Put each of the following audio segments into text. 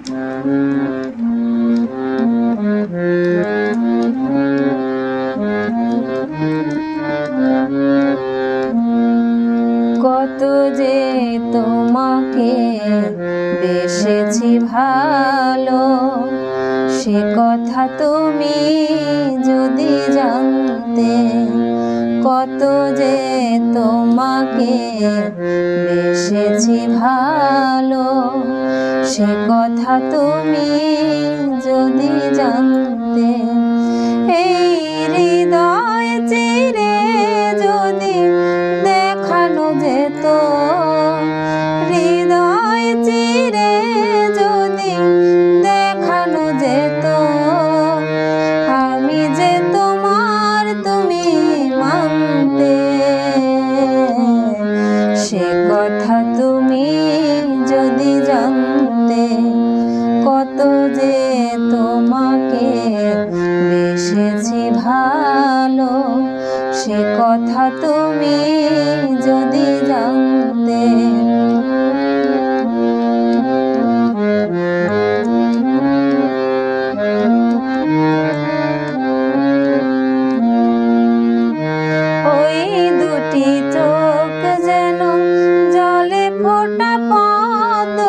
কত যে তোমাকে বেসেছি ভালো, সে কথা তুমি যদি জানতে। কত যে তোমাকে বেসেছি ভালো, সে কথা তুমি যদি জানতে। এই হৃদয় চিরে যদি দেখানো যেত, হৃদয় চিরে যদি দেখানো যেত, আমি যে তোমার তুমি মানতে। সে কথা তুমি যদি জানতে। কত যে তোমাকে বেসেছি ভালো, সে কথা তুমি যদি জানতে। ওই দুটি চোখ যেন জলে ফোটা পদ্ম,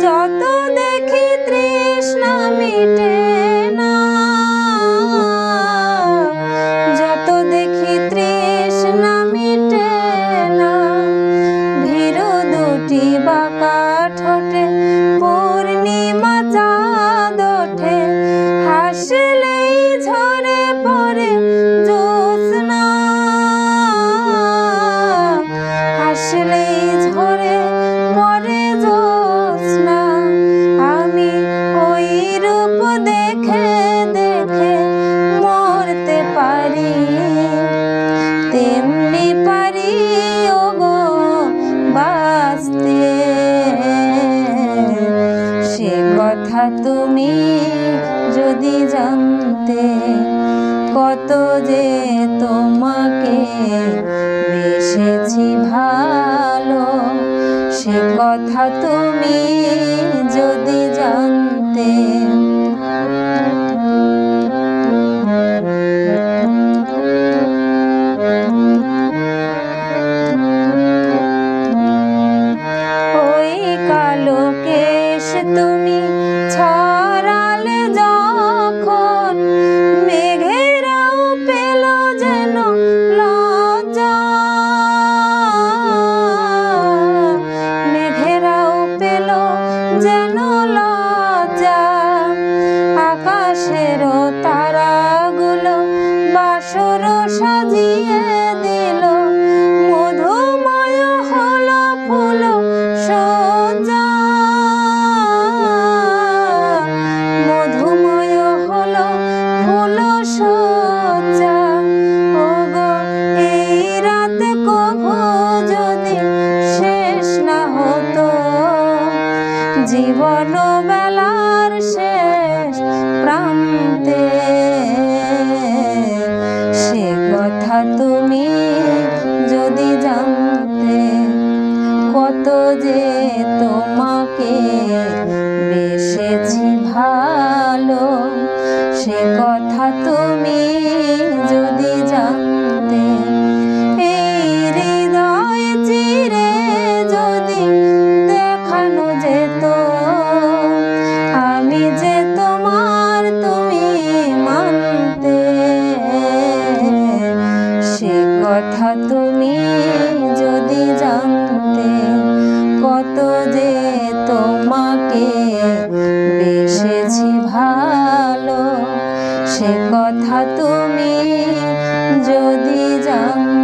যত দেখি তৃষ্ণা মিটে না, যত দেখি তৃষ্ণা মিটে না। ভীরু দুটি বাঁকা ঠোঁটে পূর্ণিমা চাঁদ ওঠে, হাসলেই ঝরে পড়ে জ্যোৎস্না, হাসলেই ঝরে পড়ে জ্যোৎস্না। আমি ওই রূপ দেখে দেখে মরতে পারি, তেমনি পারি ওগো বাঁচতে। সে কথা তুমি যদি জানতে। কত যে তোমাকে বেসেছি ভালো, সে কথা তুমি যদি জানতে। ওই কালো কেশ তুমি ছড়ালে যখন, মেঘেরাও পেল যেন লজ্জা, মেঘেরাও পেল যেন লজ্জা। আকাশের তারাগুলো বাসর সাজিয়ে দিল, মধুময় হলো ফুল সজ্জা, মধুময় হলো ফুল সজ্জা। ওগো এই রাত কভু যদি শেষ না হতো, জীবন বেলার শেষ প্রান্তে। সে কথা তুমি যদি জানতে। কত যে তোমাকে বেসেছি ভালো, সে কথা তুমি যদি জানতে। এই হৃদয় চিরে যদি দেখানো যেত, আমি যে তোমার তুমি মানতে। সে কথা তুমি যদি জানতে। কত যে তোমাকে বেসেছি ভালো, সে কথা তুমি যদি জানতে।